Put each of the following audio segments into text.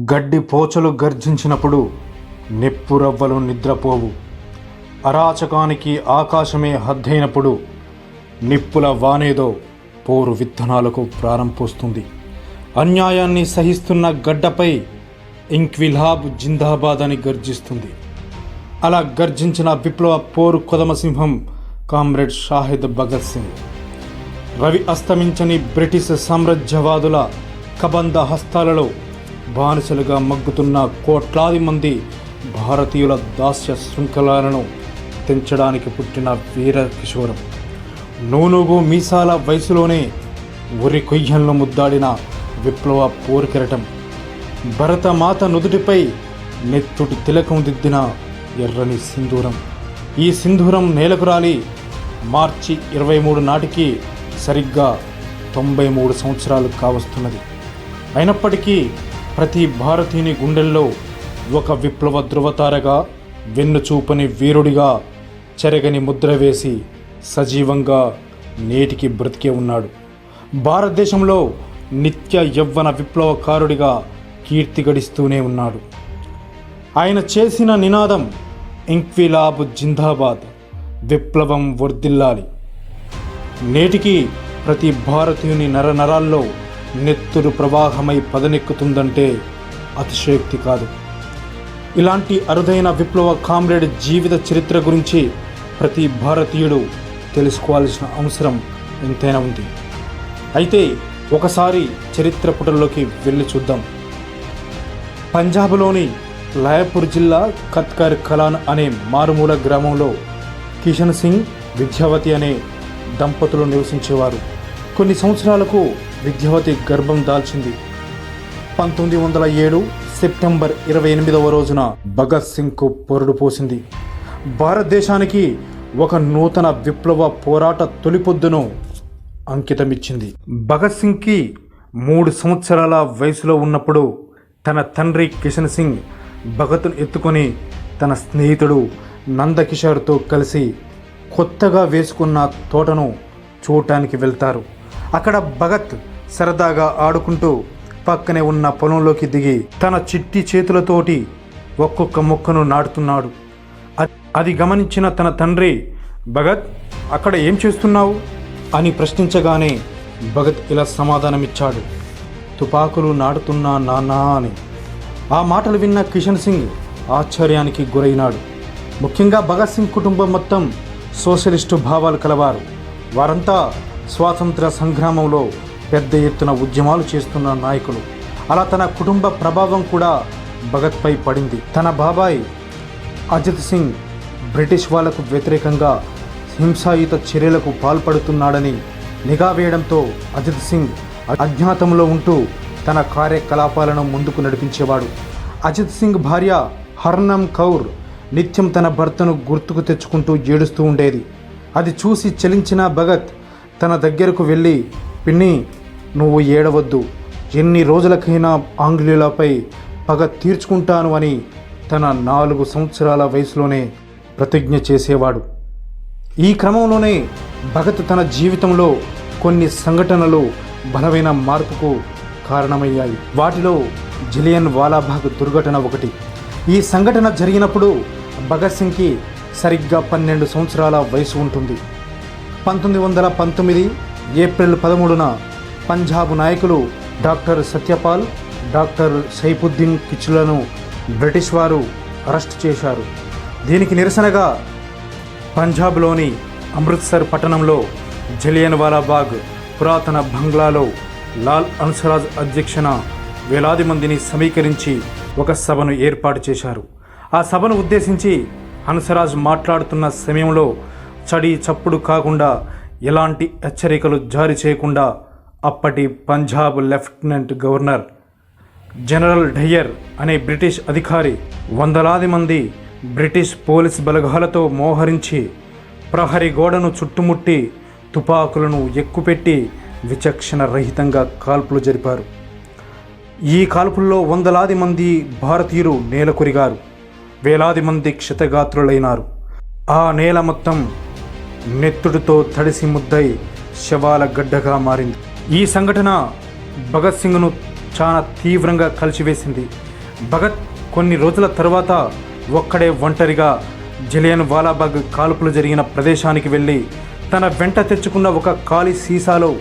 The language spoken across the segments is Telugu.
గడ్డి పోచలు గర్జించినప్పుడు నిప్పురవ్వలు నిద్రపోవు. అరాచకానికి ఆకాశమే హద్దైనప్పుడు నిప్పుల వానేదో పోరు విత్తనాలకు ప్రారంభిస్తుంది. అన్యాయాన్ని సహిస్తున్న గడ్డపై ఇంక్విలాబ్ జిందాబాద్ అని గర్జిస్తుంది. అలా గర్జించిన విప్లవ పోరు కొదమసింహం కామ్రేడ్ షాహిద్ భగత్ సింగ్. రవి అస్తమించని బ్రిటిష్ సామ్రాజ్యవాదుల కబంధ హస్తాలలో బానిసలుగా మగ్గుతున్న కోట్లాది మంది భారతీయుల దాస్య శృంఖలాలను తెంచడానికి పుట్టిన వీర కిషోరం. నూనూగు మీసాల వయసులోనే ఉరి కొయ్యంలో ముద్దాడిన విప్లవ పోరుకెరటం. భరతమాత నుదుటిపై నెత్తుటి తిలకం దిద్దిన ఎర్రని సింధూరం. ఈ సింధూరం నేలకు రాలి మార్చి 23 నాటికి సరిగ్గా 93 సంవత్సరాలు కావస్తున్నది. అయినప్పటికీ ప్రతి భారతీయుని గుండెల్లో ఒక విప్లవ ధృవతారగా, వెన్నుచూపని వీరుడిగా చెరగని ముద్ర వేసి సజీవంగా నేటికి బ్రతికే ఉన్నాడు. భారతదేశంలో నిత్య యవ్వన విప్లవకారుడిగా కీర్తి గడిస్తూనే ఉన్నాడు. ఆయన చేసిన నినాదం ఇంక్విలాబ్ జిందాబాద్, విప్లవం వర్ధిల్లాలి. నేటికి ప్రతి భారతీయుని నరనరాల్లో నెత్తురు ప్రవాహమై పదనెక్కుతుందంటే అతిశయోక్తి కాదు. ఇలాంటి అరుదైన విప్లవ కామ్రేడ్ జీవిత చరిత్ర గురించి ప్రతి భారతీయుడు తెలుసుకోవాల్సిన అవసరం ఎంతైనా ఉంది. అయితే ఒకసారి చరిత్ర పుటల్లోకి వెళ్ళి చూద్దాం. పంజాబ్లోని లయపూర్ జిల్లా ఖత్కర్ కలాన్ అనే మారుమూల గ్రామంలో కిషన్ సింగ్, విద్యావతి అనే దంపతులు నివసించేవారు. కొన్ని సంవత్సరాలకు విద్యావతి గర్భం దాల్చింది. 1907 సెప్టెంబర్ 28వ రోజున భగత్ సింగ్కు పొరుడు పోసింది. భారతదేశానికి ఒక నూతన విప్లవ పోరాట తొలిపొద్దును అంకితమిచ్చింది. భగత్ సింగ్కి 3 సంవత్సరాల వయసులో ఉన్నప్పుడు తన తండ్రి కిషన్ సింగ్ భగత్ను ఎత్తుకొని తన స్నేహితుడు నందకిషోర్తో కలిసి కొత్తగా వేసుకున్న తోటను చూడటానికి వెళ్తారు. అక్కడ భగత్ సరదాగా ఆడుకుంటూ పక్కనే ఉన్న పొలంలోకి దిగి తన చిట్టి చేతులతోటి ఒక్కొక్క మొక్కను నాటుతున్నాడు. అది గమనించిన తన తండ్రి, భగత్ అక్కడ ఏం చేస్తున్నావు అని ప్రశ్నించగానే భగత్ ఇలా సమాధానమిచ్చాడు, తుపాకులు నాటుతున్నా నాన్నా అని. ఆ మాటలు విన్న కిషన్ సింగ్ ఆశ్చర్యానికి గురైనాడు. ముఖ్యంగా భగత్ సింగ్ కుటుంబం మొత్తం సోషలిస్టు భావాలు కలవారు. వారంతా స్వాతంత్ర సంగ్రామంలో పెద్ద ఎత్తున ఉద్యమాలు చేస్తున్న నాయకులు. అలా తన కుటుంబ ప్రభావం కూడా భగత్పై పడింది. తన బాబాయ్ అజిత్ సింగ్ బ్రిటిష్ వాళ్లకు వ్యతిరేకంగా హింసాయుత చర్యలకు పాల్పడుతున్నాడని నిఘా వేయడంతో అజిత్ సింగ్ అజ్ఞాతంలో ఉంటూ తన కార్యకలాపాలను ముందుకు నడిపించేవాడు. అజిత్ సింగ్ భార్య హర్నమ్ కౌర్ నిత్యం తన భర్తను గుర్తుకు తెచ్చుకుంటూ ఏడుస్తూ ఉండేది. అది చూసి చలించిన భగత్ తన దగ్గరకు వెళ్ళి, పిన్ని నువ్వు ఏడవద్దు, ఎన్ని రోజులకైనా ఆంగ్లేయులపై పగ తీర్చుకుంటాను అని తన 4 సంవత్సరాల వయసులోనే ప్రతిజ్ఞ చేసేవాడు. ఈ క్రమంలోనే భగత్ తన జీవితంలో కొన్ని సంఘటనలు బలమైన మార్పుకు కారణమయ్యాయి. వాటిలో జలియన్ వాలాబాగ్ దుర్ఘటన ఒకటి. ఈ సంఘటన జరిగినప్పుడు భగత్ సింగ్కి సరిగ్గా 12 సంవత్సరాల వయసు ఉంటుంది. 1919 ఏప్రిల్ 13న పంజాబ్ నాయకులు డాక్టర్ సత్యపాల్, డాక్టర్ సైఫుద్దీన్ కిచ్లను బ్రిటిష్ వారు అరెస్ట్ చేశారు. దీనికి నిరసనగా పంజాబ్లోని అమృత్సర్ పట్టణంలో జలియన్ వాలాబాగ్ పురాతన బంగ్లాలో లాల్ హన్స్రాజ్ అధ్యక్షన వేలాది మందిని సమీకరించి ఒక సభను ఏర్పాటు చేశారు. ఆ సభను ఉద్దేశించి హన్స్రాజ్ మాట్లాడుతున్న సమయంలో చడి చప్పుడు కాకుండా, ఎలాంటి హెచ్చరికలు జారీ చేయకుండా అప్పటి Punjab lieutenant governor general Dyer అనే బ్రిటిష్ అధికారి వందలాది మంది బ్రిటిష్ పోలీస్ బలగాలతో మోహరించి ప్రహరీ గోడను చుట్టుముట్టి తుపాకులను ఎక్కుపెట్టి విచక్షణ రహితంగా కాల్పులు జరిపారు. ఈ కాల్పుల్లో వందలాది మంది భారతీయులు నేలకొరిగారు. వేలాది మంది క్షతగాత్రులైనారు. ఆ నేల మొత్తం నెత్తుడితో తడిసి ముద్దై శవాల గడ్డగా మారింది. ఈ సంఘటన భగత్ సింగ్ను చాలా తీవ్రంగా కలిచివేసింది. భగత్ కొన్ని రోజుల తర్వాత ఒక్కడే ఒంటరిగా జలియన్ వాలాబాగ్ కాల్పులు జరిగిన ప్రదేశానికి వెళ్ళి తన వెంట తెచ్చుకున్న ఒక ఖాళీ సీసాలో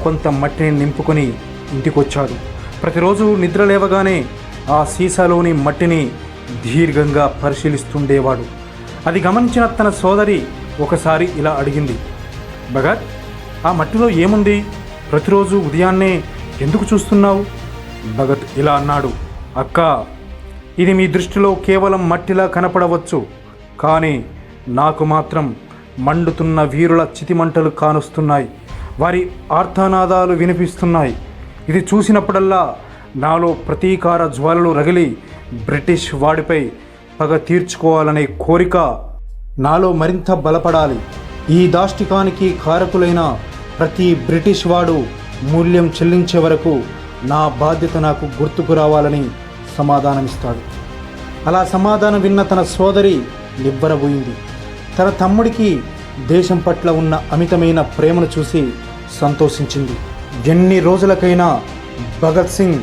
కొంత మట్టిని నింపుకొని ఇంటికొచ్చాడు. ప్రతిరోజు నిద్ర లేవగానే ఆ సీసాలోని మట్టిని దీర్ఘంగా పరిశీలిస్తుండేవాడు. అది గమనించిన తన సోదరి ఒకసారి ఇలా అడిగింది, భగత్, ఆ మట్టిలో ఏముంది? ప్రతిరోజు ఉదయాన్నే ఎందుకు చూస్తున్నావు? భగత్ ఇలా అన్నాడు, అక్క, ఇది మీ దృష్టిలో కేవలం మట్టిలా కనపడవచ్చు, కానీ నాకు మాత్రం మండుతున్న వీరుల చితిమంటలు కానొస్తున్నాయి. వారి ఆర్తనాదాలు వినిపిస్తున్నాయి. ఇది చూసినప్పుడల్లా నాలో ప్రతీకార జ్వాలలు రగిలి బ్రిటిష్ వాడిపై పగ తీర్చుకోవాలనే కోరిక నాలో మరింత బలపడాలి. ఈ దాష్టికానికి కారకులైన ప్రతి బ్రిటిష్ వాడు మూల్యం చెల్లించే వరకు నా బాధ్యత నాకు గుర్తుకు రావాలని సమాధానమిస్తాడు. అలా సమాధానం విన్న తన సోదరి నివ్వెరబోయింది. తన తమ్ముడికి దేశం పట్ల ఉన్న అమితమైన ప్రేమను చూసి సంతోషించింది. ఎన్ని రోజులకైనా భగత్ సింగ్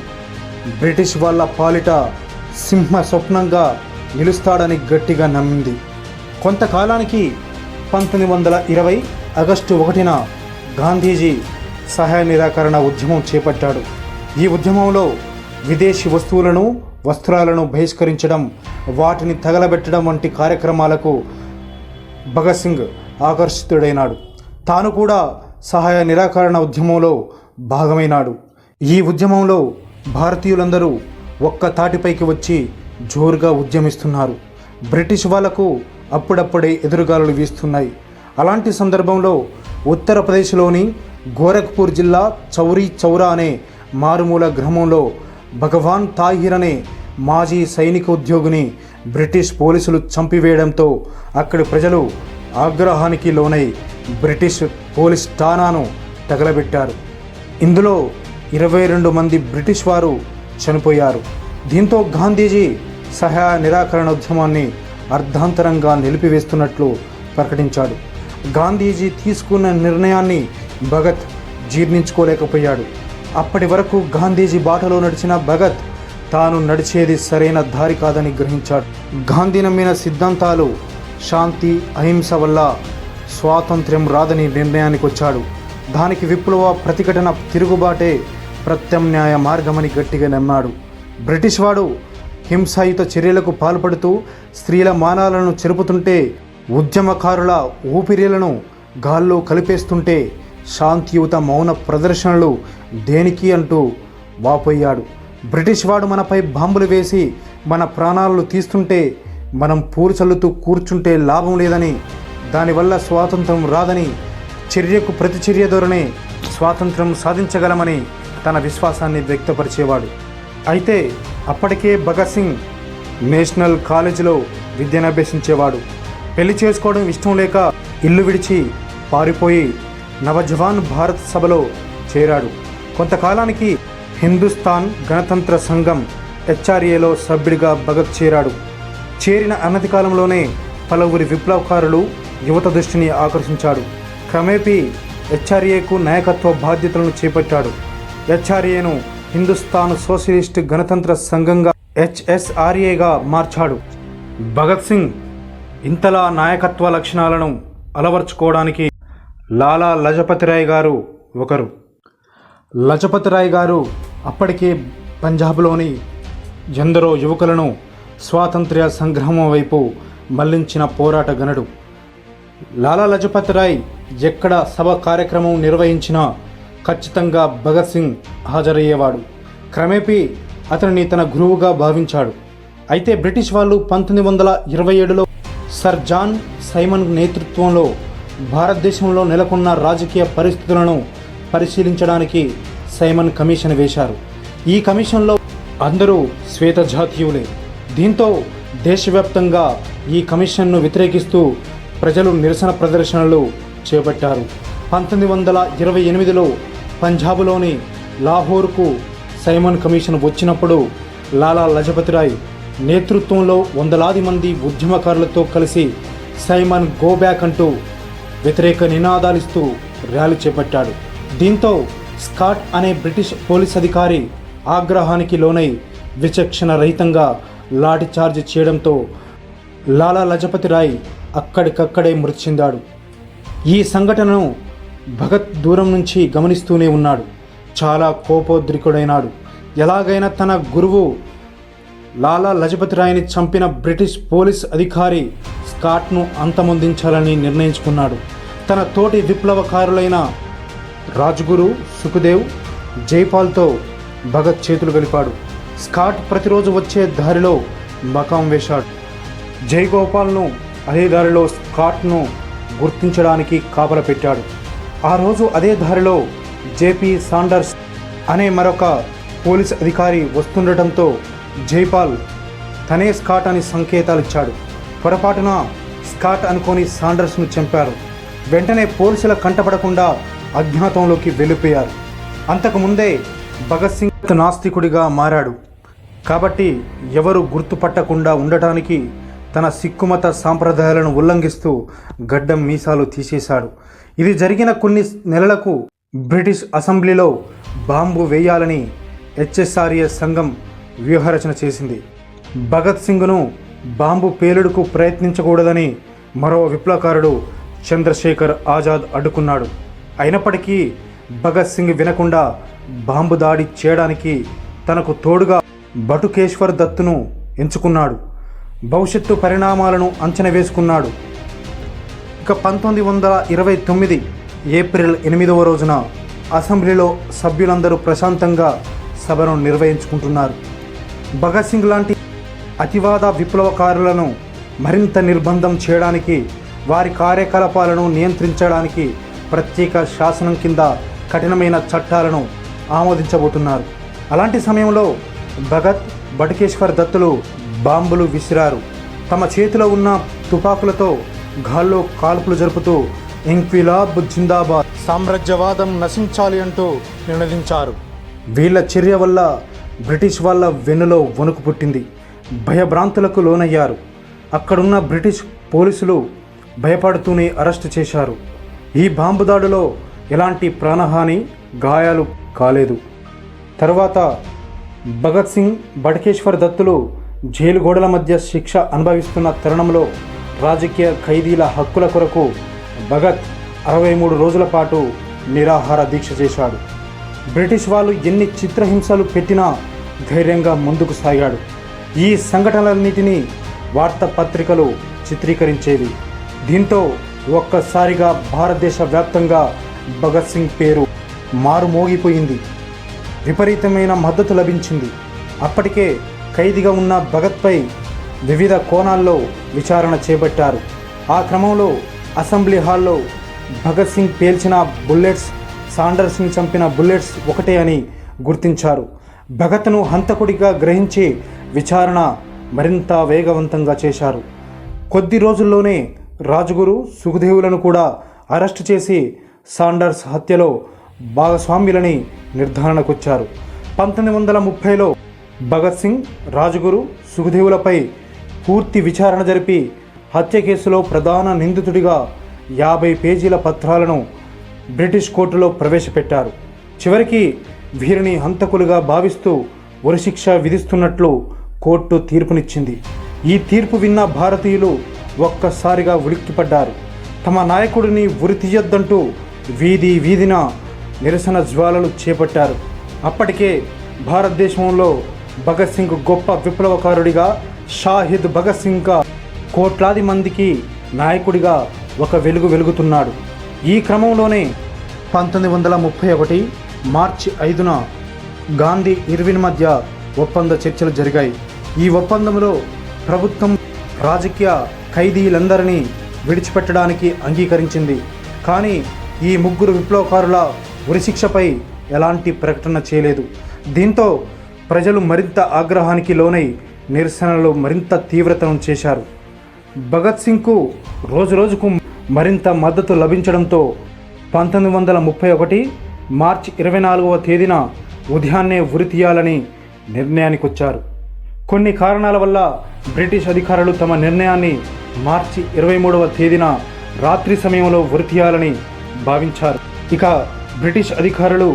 బ్రిటిష్ వాళ్ళ పాలిట సింహ స్వప్నంగా నిలుస్తాడని గట్టిగా నమ్మింది. కొంతకాలానికి 1920 ఆగస్టు 1న గాంధీజీ సహాయ నిరాకరణ ఉద్యమం చేపట్టాడు. ఈ ఉద్యమంలో విదేశీ వస్త్రాలను బహిష్కరించడం, వాటిని తగలబెట్టడం వంటి కార్యక్రమాలకు భగత్ సింగ్ ఆకర్షితుడైనాడు. తాను కూడా సహాయ నిరాకరణ ఉద్యమంలో భాగమైనాడు. ఈ ఉద్యమంలో భారతీయులందరూ ఒక్క తాటిపైకి వచ్చి జోరుగా ఉద్యమిస్తున్నారు. బ్రిటిష్ వాళ్లకు అప్పుడప్పుడే ఎదురుగాలులు వీస్తున్నాయి. అలాంటి సందర్భంలో ఉత్తరప్రదేశ్లోని గోరఖ్పూర్ జిల్లా చౌరీ చౌరా అనే మారుమూల గ్రామంలో భగవాన్ తాహిర్ అనే మాజీ సైనిక ఉద్యోగిని బ్రిటిష్ పోలీసులు చంపివేయడంతో అక్కడి ప్రజలు ఆగ్రహానికి లోనై బ్రిటిష్ పోలీస్ ఠాణాను తగలబెట్టారు. ఇందులో 22 మంది బ్రిటిష్ వారు చనిపోయారు. దీంతో గాంధీజీ సహాయ నిరాకరణ ఉద్యమాన్ని అర్ధాంతరంగా నిలిపివేస్తున్నట్లు ప్రకటించాడు. గాంధీజీ తీసుకున్న నిర్ణయాన్ని భగత్ జీర్ణించుకోలేకపోయాడు. అప్పటి వరకు గాంధీజీ బాటలో నడిచిన భగత్ తాను నడిచేది సరైన దారి కాదని గ్రహించాడు. గాంధీ నమ్మిన సిద్ధాంతాలు శాంతి, అహింస వల్ల స్వాతంత్ర్యం రాదని నిర్ణయానికి వచ్చాడు. దానికి విప్లవ ప్రతిఘటన, తిరుగుబాటే ప్రత్యామ్నాయ మార్గమని గట్టిగా నమ్మాడు. బ్రిటిష్ వాడు హింసాయుత చర్యలకు పాల్పడుతూ స్త్రీల మానాలను చెరుపుతుంటే, ఉద్యమకారుల ఊపిరిలను గాల్లో కలిపేస్తుంటే శాంతియుత మౌన ప్రదర్శనలు దేనికి అంటూ వాపోయాడు. బ్రిటిష్ వాడు మనపై బాంబులు వేసి మన ప్రాణాలను తీస్తుంటే మనం పూర్చల్లుతూ కూర్చుంటే లాభం లేదని, దానివల్ల స్వాతంత్రం రాదని, చర్యకు ప్రతిచర్య ధోరణే స్వాతంత్రం సాధించగలమని తన విశ్వాసాన్ని వ్యక్తపరిచేవాడు. అయితే అప్పటికే భగత్ సింగ్ నేషనల్ కాలేజీలో విద్యను అభ్యసించేవాడు. పెళ్లి చేసుకోవడం ఇష్టం లేక ఇల్లు విడిచి పారిపోయి నవజవాన్ భారత్ సభలో చేరాడు. కొంతకాలానికి హిందుస్థాన్ గణతంత్ర సంఘం HRAలో సభ్యుడిగా భగత్ చేరాడు. చేరిన అనతి కాలంలోనే పలువురి విప్లవకారులు యువత దృష్టిని ఆకర్షించాడు. క్రమేపీ HRAకు నాయకత్వ బాధ్యతలను చేపట్టాడు. HRAను హిందుస్థాన్ సోషలిస్ట్ గణతంత్ర సంఘంగా HSRAగా మార్చాడు. భగత్ సింగ్ ఇంతలా నాయకత్వ లక్షణాలను అలవర్చుకోవడానికి లాలా లజపతి రాయ్ గారు ఒకరు. లజపతి రాయ్ గారు అప్పటికే పంజాబ్లోని ఎందరో యువకులను స్వాతంత్ర్య సంగ్రామం వైపు మళ్లించిన పోరాట గనుడు. లాలా లజపతి రాయ్ ఎక్కడ సభ కార్యక్రమం నిర్వహించినా ఖచ్చితంగా భగత్ సింగ్ హాజరయ్యేవాడు. క్రమేపీ అతనిని తన గురువుగా భావించాడు. అయితే బ్రిటిష్ వాళ్ళు 1927లో సర్ జాన్ సైమన్ నేతృత్వంలో భారతదేశంలో నెలకొన్న రాజకీయ పరిస్థితులను పరిశీలించడానికి సైమన్ కమిషన్ వేశారు. ఈ కమిషన్లో అందరూ శ్వేత జాతీయులే. దీంతో దేశవ్యాప్తంగా ఈ కమిషన్ను వ్యతిరేకిస్తూ ప్రజలు నిరసన ప్రదర్శనలు చేపట్టారు. 1928లో పంజాబ్లోని లాహోర్కు సైమన్ కమిషన్ వచ్చినప్పుడు లాలా లజపతి రాయ్ నేతృత్వంలో వందలాది మంది ఉద్యమకారులతో కలిసి సైమన్ గో బ్యాక్ అంటూ వ్యతిరేక నినాదాలిస్తూ ర్యాలీ చేపట్టాడు. దీంతో స్కాట్ అనే బ్రిటిష్ పోలీస్ అధికారి ఆగ్రహానికి లోనై విచక్షణ రహితంగా లాఠీ చార్జ్ చేయడంతో లాలా లజపతి రాయ్ అక్కడికక్కడే మృతి చెందాడు. ఈ సంఘటనను భగత్ దూరం నుంచి గమనిస్తూనే ఉన్నాడు. చాలా కోపోద్రికుడైనాడు. ఎలాగైనా తన గురువు లాలా లజపతి రాయ్ని చంపిన బ్రిటిష్ పోలీస్ అధికారి స్కాట్ను అంతమొందించాలని నిర్ణయించుకున్నాడు. తన తోటి విప్లవకారులైన రాజ్గురు, సుఖదేవ్, జైపాల్తో భగత్ చేతులు కలిపాడు. స్కాట్ ప్రతిరోజు వచ్చే దారిలో మకాం వేశాడు. జైగోపాల్ను అదే దారిలో స్కాట్ను గుర్తించడానికి కాపలా పెట్టాడు. ఆ రోజు అదే దారిలో జేపీ సాండర్స్ అనే మరొక పోలీస్ అధికారి వస్తుండటంతో జైపాల్ తనే స్కాట్ అని సంకేతాలు ఇచ్చాడు. పొరపాటున స్కాట్ అనుకొని సాండర్స్ను చంపారు. వెంటనే పోలీసుల కంటపడకుండా అజ్ఞాతంలోకి వెళ్ళిపోయారు. అంతకుముందే భగత్ సింగ్ నాస్తికుడిగా మారాడు కాబట్టి ఎవరు గుర్తుపట్టకుండా ఉండటానికి తన సిక్కుమత సాంప్రదాయాలను ఉల్లంఘిస్తూ గడ్డం మీసాలు తీసేశాడు. ఇది జరిగిన కొన్ని నెలలకు బ్రిటిష్ అసెంబ్లీలో బాంబు వేయాలని హెచ్ఎస్ఆర్ఏ సంఘం వ్యూహరచన చేసింది. భగత్ సింగ్ను బాంబు పేలుడుకు ప్రయత్నించకూడదని మరో విప్లవకారుడు చంద్రశేఖర్ ఆజాద్ అడ్డుకున్నాడు. అయినప్పటికీ భగత్ సింగ్ వినకుండా బాంబు దాడి చేయడానికి తనకు తోడుగా బటుకేశ్వర్ దత్తును ఎంచుకున్నాడు. భవిష్యత్తు పరిణామాలను అంచనా వేసుకున్నాడు. ఇక 1929 ఏప్రిల్ 8వ రోజున అసెంబ్లీలో సభ్యులందరూ ప్రశాంతంగా సభను నిర్వహించుకుంటున్నారు. భగత్ సింగ్ లాంటి అతివాద విప్లవకారులను మరింత నిర్బంధం చేయడానికి, వారి కార్యకలాపాలను నియంత్రించడానికి ప్రత్యేక శాసనం కింద కఠినమైన చట్టాలను ఆమోదించబోతున్నారు. అలాంటి సమయంలో భగత్, బటుకేశ్వర్ దత్తులు బాంబులు విసిరారు. తమ చేతిలో ఉన్న తుపాకులతో గాల్లో కాల్పులు జరుపుతూ ఇంక్విలాబ్ జిందాబాద్, సామ్రాజ్యవాదం నశించాలి అంటూ నినదించారు. వీళ్ళ చర్య వల్ల బ్రిటిష్ వాళ్ళ వెన్నులో వణుకు పుట్టింది. భయభ్రాంతులకు లోనయ్యారు. అక్కడున్న బ్రిటిష్ పోలీసులు భయపడుతూనే అరెస్టు చేశారు. ఈ బాంబు దాడిలో ఎలాంటి ప్రాణహాని, గాయాలు కాలేదు. తరువాత భగత్ సింగ్, బటుకేశ్వర్ దత్తులు జైలు గోడల మధ్య శిక్ష అనుభవిస్తున్న తరుణంలో రాజకీయ ఖైదీల హక్కుల కొరకు భగత్ 63 రోజుల పాటు నిరాహార దీక్ష చేశాడు. బ్రిటిష్ వాళ్ళు ఎన్ని చిత్రహింసలు పెట్టినా ధైర్యంగా ముందుకు సాగాడు. ఈ సంఘటనలన్నిటినీ వార్తాపత్రికలు చిత్రీకరించేవి. దీంతో ఒక్కసారిగా భారతదేశ వ్యాప్తంగా భగత్ సింగ్ పేరు మారుమోగిపోయింది. విపరీతమైన మద్దతు లభించింది. అప్పటికే ఖైదీగా ఉన్న భగత్పై వివిధ కోణాల్లో విచారణ చేపట్టారు. ఆ క్రమంలో అసెంబ్లీ హాల్లో భగత్ సింగ్ పేల్చిన బుల్లెట్స్, సాండర్స్ని చంపిన బుల్లెట్స్ ఒకటే అని గుర్తించారు. భగత్ను హంతకుడిగా గ్రహించి విచారణ మరింత వేగవంతంగా చేశారు. కొద్ది రోజుల్లోనే రాజ్గురు, సుఖదేవులను కూడా అరెస్టు చేసి సాండర్స్ హత్యలో భాగస్వామ్యులని నిర్ధారణకొచ్చారు. 1930లో భగత్ సింగ్, రాజ్గురు, సుఖదేవులపై పూర్తి విచారణ జరిపి హత్య కేసులో ప్రధాన నిందితుడిగా 50 పేజీల పత్రాలను బ్రిటిష్ కోర్టులో ప్రవేశపెట్టారు. చివరికి వీరిని హంతకులుగా భావిస్తూ ఉరిశిక్ష విధిస్తున్నట్లు కోర్టు తీర్పునిచ్చింది. ఈ తీర్పు విన్న భారతీయులు ఒక్కసారిగా ఉలిక్కిపడ్డారు. తమ నాయకుడిని ఉరి తీయొద్దంటూ వీధి వీధిన నిరసన జ్వాలలు చేపట్టారు. అప్పటికే భారతదేశంలో భగత్ సింగ్ గొప్ప విప్లవకారుడిగా, షాహిద్ భగత్ సింగ్గా కోట్లాది మందికి నాయకుడిగా ఒక వెలుగు వెలుగుతున్నాడు. ఈ క్రమంలోనే 1931 మార్చి 5న గాంధీ, ఇర్విన్ మధ్య ఒప్పంద చర్చలు జరిగాయి. ఈ ఒప్పందంలో ప్రభుత్వం రాజకీయ ఖైదీలందరినీ విడిచిపెట్టడానికి అంగీకరించింది. కానీ ఈ ముగ్గురు విప్లవకారుల ఉరిశిక్షపై ఎలాంటి ప్రకటన చేయలేదు. దీంతో ప్రజలు మరింత ఆగ్రహానికి లోనై నిరసనలు మరింత తీవ్రతరం చేశారు. భగత్ సింగ్కు రోజురోజుకు మరింత మద్దతు లభించడంతో 1931 మార్చి 24వ తేదీన ఉదయాన్నే ఉరి తీయాలని నిర్ణయానికి వచ్చారు. కొన్ని కారణాల వల్ల బ్రిటిష్ అధికారులు తమ నిర్ణయాన్ని మార్చి 23వ తేదీన రాత్రి సమయంలో ఉరి తీయాలని భావించారు. ఇక బ్రిటిష్ అధికారులు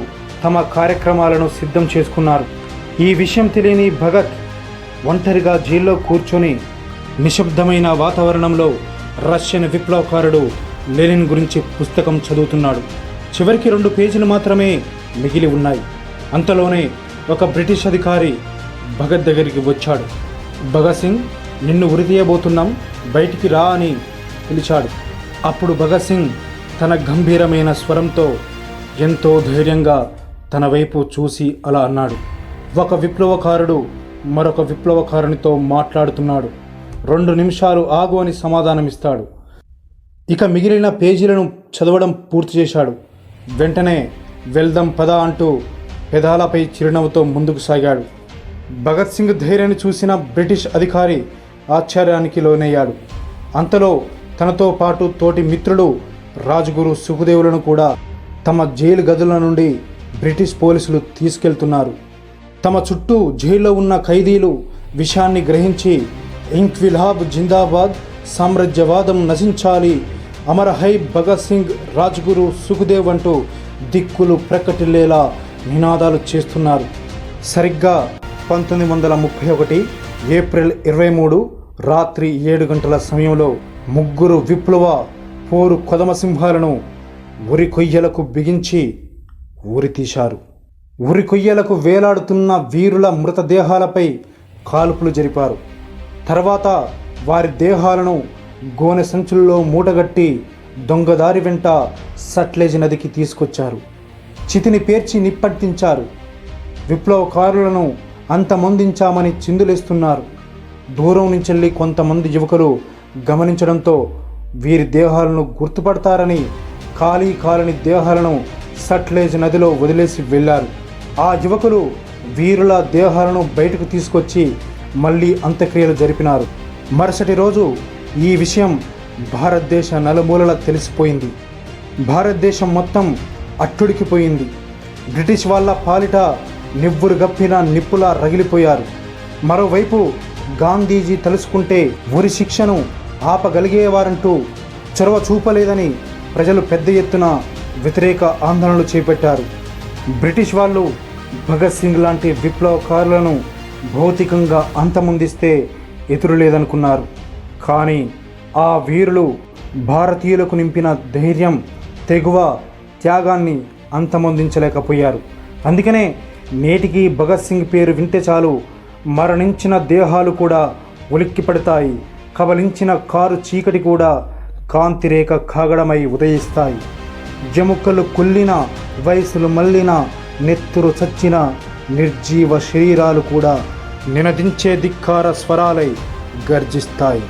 తమ కార్యక్రమాలను సిద్ధం చేసుకున్నారు. ఈ విషయం తెలియని భగత్ ఒంటరిగా జైల్లో కూర్చొని నిశ్శబ్దమైన వాతావరణంలో రష్యన్ విప్లవకారుడు లెనిన్ గురించి పుస్తకం చదువుతున్నాడు. చివరికి 2 పేజీలు మాత్రమే మిగిలి ఉన్నాయి. అంతలోనే ఒక బ్రిటిష్ అధికారి భగత్ దగ్గరికి వచ్చాడు. భగత్ సింగ్, నిన్ను ఉరితీయబోతున్నాం, బయటికి రా అని పిలిచాడు. అప్పుడు భగత్ సింగ్ తన గంభీరమైన స్వరంతో ఎంతో ధైర్యంగా తన వైపు చూసి అలా అన్నాడు. ఒక విప్లవకారుడు మరొక విప్లవకారునితో మాట్లాడుతున్నాడు. 2 నిమిషాలు ఆగు అని సమాధానమిస్తాడు. ఇక మిగిలిన పేజీలను చదవడం పూర్తి చేశాడు. వెంటనే వెళ్దాం పద అంటూ పెదాలపై చిరునవ్వుతో ముందుకు సాగాడు. భగత్ సింగ్ ధైర్యాన్ని చూసిన బ్రిటిష్ అధికారి ఆశ్చర్యానికి లోనయ్యాడు. అంతలో తనతో పాటు తోటి మిత్రుడు రాజ్గురు సుఖదేవులను కూడా తమ జైలు గదుల నుండి బ్రిటిష్ పోలీసులు తీసుకెళ్తున్నారు. తమ చుట్టూ జైల్లో ఉన్న ఖైదీలు విషయాన్ని గ్రహించి ఇంక్విలాబ్ జిందాబాద్, సామ్రాజ్యవాదం నశించాలి, అమర హై భగత్ సింగ్, రాజ్గురు సుఖదేవ్ అంటూ దిక్కులు ప్రకటిల్లేలా నినాదాలు చేస్తున్నారు. సరిగ్గా 1931 ఏప్రిల్ 23 రాత్రి 7 గంటల సమయంలో 3 విప్లవ పోరు కొదమసింహాలను ఉరి కొయ్యలకు బిగించి ఊరితీశారు. ఉరి కొయ్యలకు వేలాడుతున్న వీరుల మృతదేహాలపై కాల్పులు జరిపారు. తర్వాత వారి దేహాలను గోనె సంచుల్లో మూటగట్టి దొంగదారి వెంట సట్లెజ్ నదికి తీసుకొచ్చారు. చితిని పేర్చి నిప్పంటించారు. విప్లవకారులను అంతమొందించామని చిందులేస్తున్నారు. దూరం నుంచెల్లి కొంతమంది యువకులు గమనించడంతో వీరి దేహాలను గుర్తుపడతారని కాలని దేహాలను సట్లెజ్ నదిలో వదిలేసి వెళ్ళారు. ఆ యువకులు వీరుల దేహాలను బయటకు తీసుకొచ్చి మళ్ళీ అంత్యక్రియలు జరిపినారు. మరుసటి రోజు ఈ విషయం భారతదేశ నలుమూలలా తెలిసిపోయింది. భారతదేశం మొత్తం అట్టుడికిపోయింది. బ్రిటిష్ వాళ్ళ పాలిట నివ్వురు గప్పిన నిప్పులా రగిలిపోయారు. మరోవైపు గాంధీజీ తలుసుకుంటే ఉరి శిక్షను ఆపగలిగేవారంటూ చొరవ చూపలేదని ప్రజలు పెద్ద ఎత్తున వ్యతిరేక ఆందోళనలు చేపట్టారు. బ్రిటిష్ వాళ్ళు భగత్ సింగ్ లాంటి విప్లవకారులను భౌతికంగా అంతమొందిస్తే ఎదురులేదనుకున్నారు. కానీ ఆ వీరులు భారతీయులకు నింపిన ధైర్యం, తెగువ, త్యాగాన్ని అంతమొందించలేకపోయారు. అందుకనే నేటికి భగత్ సింగ్ పేరు వింటే చాలు మరణించిన దేహాలు కూడా ఉలిక్కి పడతాయి. కబలించిన కారు చీకటి కూడా కాంతిరేఖ కాగడమై ఉదయిస్తాయి. జముకలు కుల్లిన, వయసులు మళ్ళిన, నెత్తురు చచ్చిన నిర్జీవ శరీరాలు కూడా నినదించే ధిక్కార స్వరాలై గర్జిస్తాయి.